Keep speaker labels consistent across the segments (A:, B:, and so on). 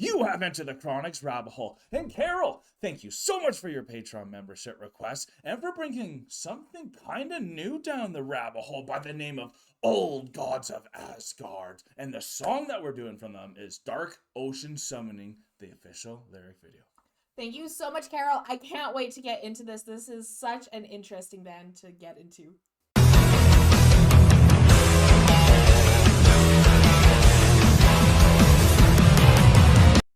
A: You have entered the Chronic's rabbit hole. And Carol, thank you so much for your Patreon membership request and for bringing something kind of new down the rabbit hole by the name of Old Gods of Asgard. And the song that we're doing from them is Dark Ocean Summoning, the official lyric video.
B: Thank you so much, Carol. I can't wait to get into this. This is such an interesting band to get into.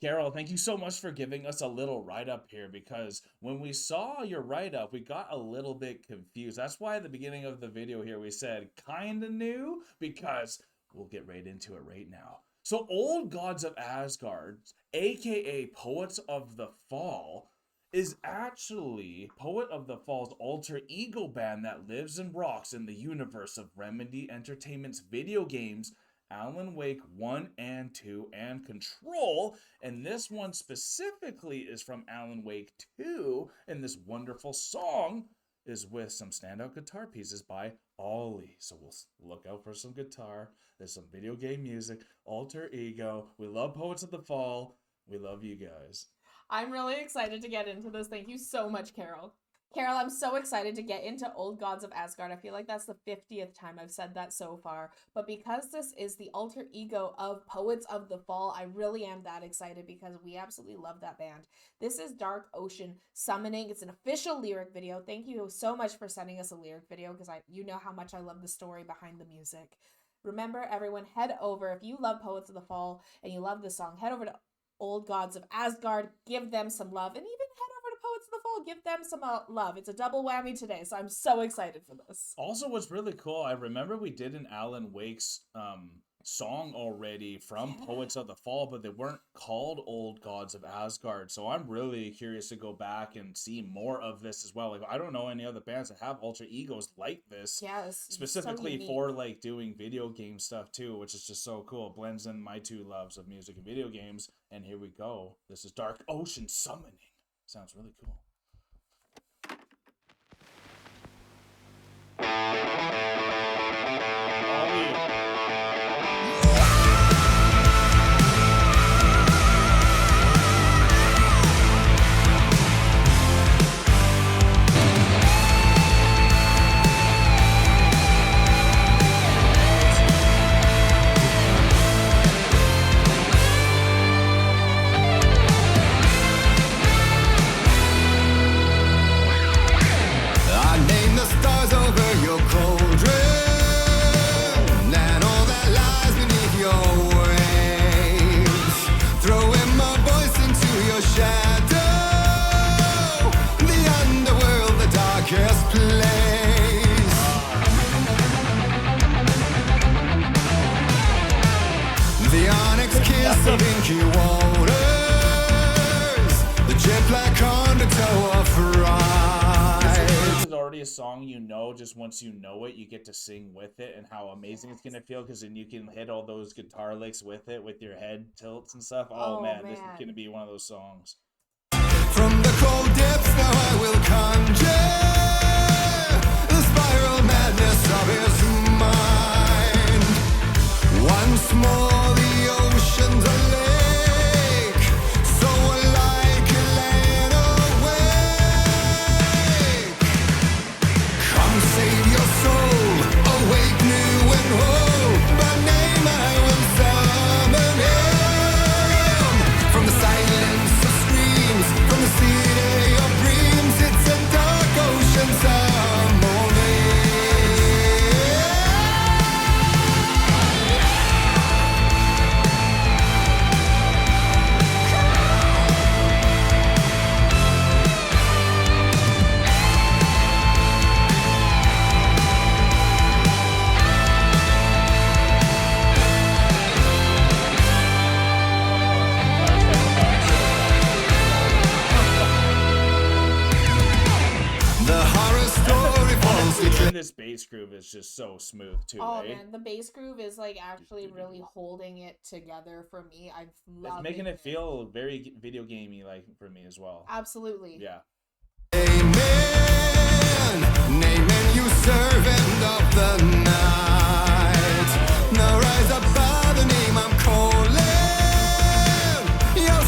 A: Carol, thank you so much for giving us a little write-up here, because when we saw your write-up, we got a little bit confused. That's why at the beginning of the video here, we said kinda new, because we'll get right into it right now. So Old Gods of Asgard, aka Poets of the Fall, is actually Poet of the Fall's alter ego band that lives and rocks in the universe of Remedy Entertainment's video games Alan Wake 1 and 2 and Control, and this one specifically is from Alan Wake 2, and this wonderful song is with some standout guitar pieces by Ollie. So we'll look out for some guitar. There's some video game music, alter ego. We love Poets of the Fall. We love you guys.
B: I'm really excited to get into this. Thank you so much, Carol. Carol, I'm so excited to get into Old Gods of Asgard. I feel like that's the 50th time I've said that so far. But because this is the alter ego of Poets of the Fall, I really am that excited because we absolutely love that band. This is Dark Ocean Summoning. It's an official lyric video. Thank you so much for sending us a lyric video because you know how much I love the story behind the music. Remember, everyone, head over. If you love Poets of the Fall and you love this song, head over to Old Gods of Asgard. Give them some love, and even give them some love. It's a double whammy today, so I'm so excited for this.
A: Also, what's really cool, I remember we did an Alan Wake's song already from Poets of the Fall, but they weren't called Old Gods of Asgard, so I'm really curious to go back and see more of this as well. Like, I don't know any other bands that have alter egos like this.
B: Yes,
A: specifically
B: so
A: for like doing video game stuff too, which is just so cool. It blends in my two loves of music and video games, and here we go. This is Dark Ocean Summoning. Sounds really cool. A song you know, just once you know it, you get to sing with it, and how amazing it's gonna feel, because then you can hit all those guitar licks with it, with your head tilts and stuff. Oh man, this is gonna be one of those songs.
C: From the cold depths now I will conjure the spiral madness of his mind. Once more the ocean's a lake, so like Alanna awake. Come save your soul, awake new and whole. By name I will summon him. From the silence of screams, from the city of dreams, it's a dark ocean summoning.
A: And this bass groove is just so smooth too.
B: Oh man, the bass groove is like actually really holding it together for me. I've loved
A: It's making it feel very video gamey, like, for me as well.
B: Absolutely.
A: Yeah.
C: Amen. Amen, you servant of the night. Now rise above the name I'm calling. Your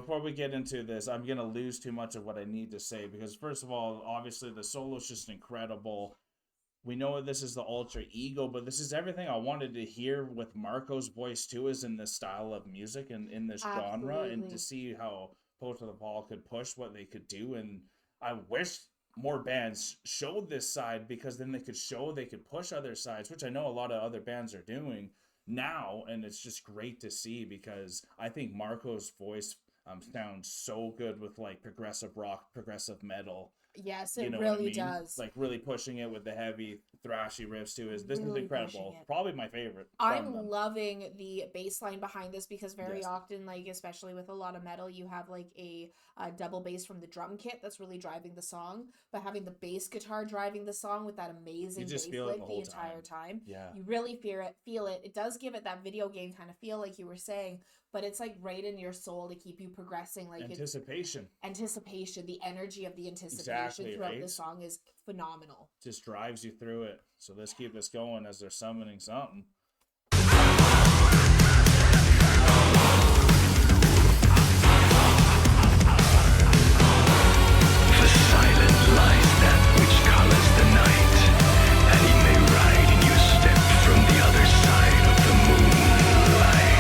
A: before we get into this, I'm gonna lose too much of what I need to say because first of all, obviously the solo is just incredible. We know this is the alter ego, but this is everything I wanted to hear with Marco's voice too, is in this style of music and in this genre, and to
B: Absolutely.
A: see how Poets of the Fall could push what they could do. And I wish more bands showed this side because then they could push other sides, which I know a lot of other bands are doing now, and it's just great to see because I think Marco's voice sounds so good with like progressive rock, progressive metal.
B: Yes,
A: You
B: it
A: know what I
B: really
A: mean?
B: does.
A: Like really pushing it with the heavy thrashy riffs too. This is
B: Really
A: incredible.
B: pushing it.
A: Probably my favorite
B: I'm
A: from them.
B: loving the bass line behind this because very
A: Yes.
B: often, like especially with a lot of metal, you have like a double bass from the drum kit that's really driving the song. But having the bass guitar driving the song with that amazing
A: You just
B: bass
A: feel it
B: lick
A: the
B: the
A: whole
B: entire time,
A: Yeah.
B: you really feel it. Feel it. It does give it that video game kind of feel, like you were saying, but it's like right in your soul to keep you progressing. Like it's
A: Anticipation
B: anticipation, the energy of the anticipation
A: Exactly,
B: throughout
A: right?
B: the song is phenomenal.
A: just drives you through it. So let's keep this going as they're summoning something.
D: The silent lies that which colors the night, and he may ride in your step from the other side of the moonlight.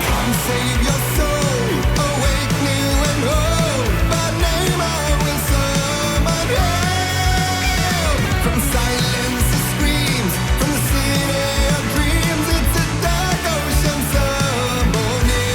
C: Come save your soul, awake new and whole. By name I will summon help. From silence to screams, from the city of dreams, it's a dark ocean summoning.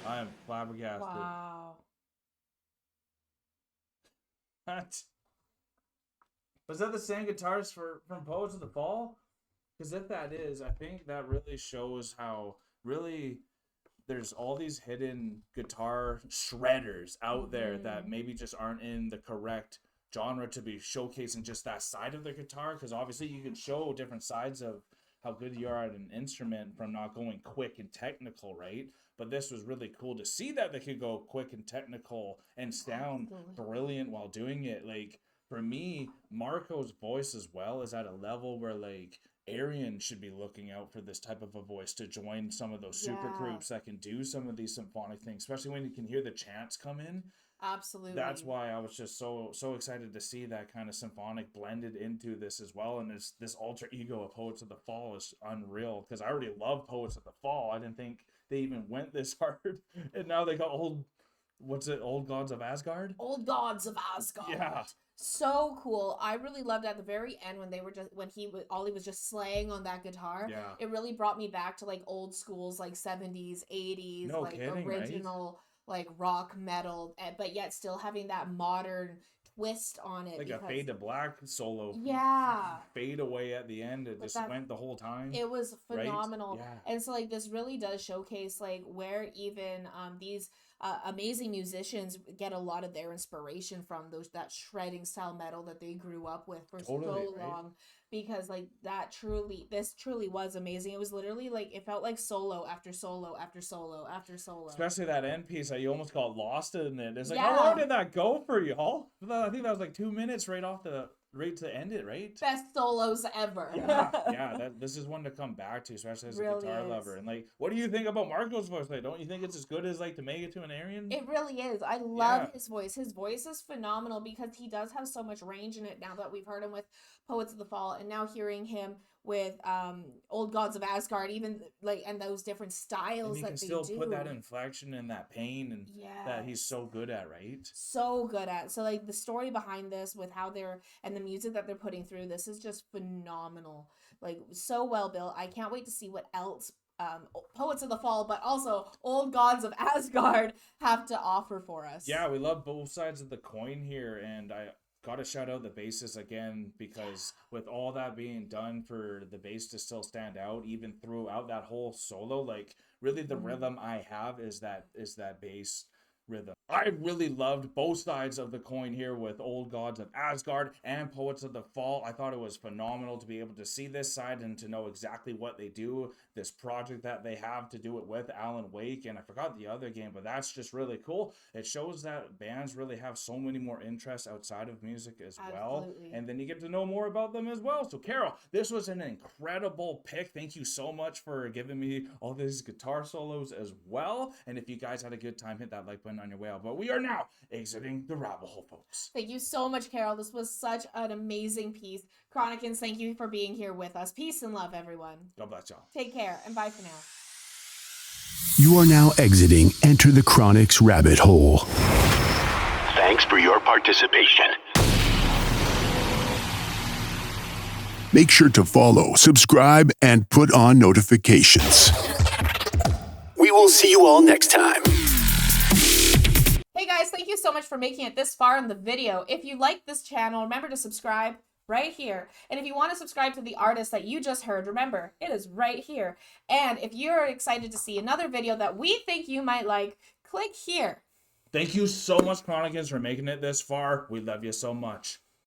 A: I am flabbergasted.
B: Wow.
A: What? Was that the same guitarist from Poets of the Fall? Because if that is, I think that really shows how really there's all these hidden guitar shredders out there that maybe just aren't in the correct genre to be showcasing just that side of the guitar. Because obviously you can show different sides of how good you are at an instrument from not going quick and technical, right? But this was really cool to see that they could go quick and technical and sound
B: Absolutely.
A: brilliant while doing it. Like for me, Marco's voice as well is at a level where like Arian should be looking out for this type of a voice to join some of those super
B: Yeah.
A: groups that can do some of these symphonic things, especially when you can hear the chants come in.
B: Absolutely.
A: That's why I was just so excited to see that kind of symphonic blended into this as well. And this alter ego of Poets of the Fall is unreal because I already love Poets of the Fall. I didn't think they even went this hard, and now they got old what's it? Old Gods of Asgard?
B: Old Gods of Asgard.
A: Yeah.
B: So cool. I really loved at the very end when they were just Ollie was just slaying on that guitar.
A: Yeah.
B: It really brought me back to like old schools, like 70s, 80s,
A: No
B: like
A: kidding, right?
B: original like rock metal, but yet still having that modern twist on it.
A: Like a fade to black solo.
B: Yeah.
A: Fade away at the end. It
B: But
A: just
B: that-
A: went the whole time.
B: It was
A: Right?
B: phenomenal.
A: Yeah.
B: And so like this really does showcase like where even these amazing musicians get a lot of their inspiration from that shredding style metal that they grew up with for
A: Totally,
B: so
A: right?
B: long, because like this truly was amazing. It was literally like it felt like solo after solo after solo after solo.
A: Especially that end piece, you almost got lost in it. It's like,
B: Yeah.
A: how long did that go for y'all? I think that was like 2 minutes right to end it, right?
B: Best solos ever.
A: Yeah. This is one to come back to, especially as a
B: Really
A: guitar
B: is.
A: lover. And like, what do you think about Marco's voice? Like, don't you think it's as good as like to make it to an Aryan?
B: It really is. I love
A: Yeah.
B: his voice. His voice is phenomenal because he does have so much range in it now that we've heard him with Poets of the Fall, and now hearing him with Old Gods of Asgard, even like, and those different
A: And
B: styles
A: he
B: that
A: can
B: they
A: still
B: do.
A: put that inflection and that pain and that he's
B: Yes.
A: so good at, right?
B: So good at. So like the story behind this with how they're and the music that they're putting through this is just phenomenal. Like so well built. I can't wait to see what else Poets of the Fall, but also Old Gods of Asgard have to offer for us.
A: Yeah, we love both sides of the coin here, and I gotta shout out the bassist again, because with all that being done for the bass to still stand out even throughout that whole solo, like really the rhythm I have is that bass rhythm. I really loved both sides of the coin here with Old Gods of Asgard and Poets of the Fall. I thought it was phenomenal to be able to see this side and to know exactly what they do, this project that they have to do it with Alan Wake, and I forgot the other game, but that's just really cool. It shows that bands really have so many more interests outside of music as well,
B: Absolutely.
A: and then you get to know more about them as well. So Carol, this was an incredible pick. Thank you so much for giving me all these guitar solos as well, and if you guys had a good time, hit that like button on your way out. But we are now exiting the rabbit hole, folks.
B: Thank you so much, Carol. This was such an amazing piece. Chronicans, thank you for being here with us. Peace and love, everyone.
A: God bless y'all.
B: Take care, and bye for now.
C: You are now exiting Enter the Chronic's rabbit hole.
D: Thanks for your participation.
C: Make sure to follow, subscribe, and put on notifications. We will see you all next time.
B: Hey guys, thank you so much for making it this far in the video. If you like this channel, remember to subscribe right here. And if you want to subscribe to the artist that you just heard, remember, it is right here. And if you're excited to see another video that we think you might like, click here.
A: Thank you so much, Chronicans, for making it this far. We love you so much.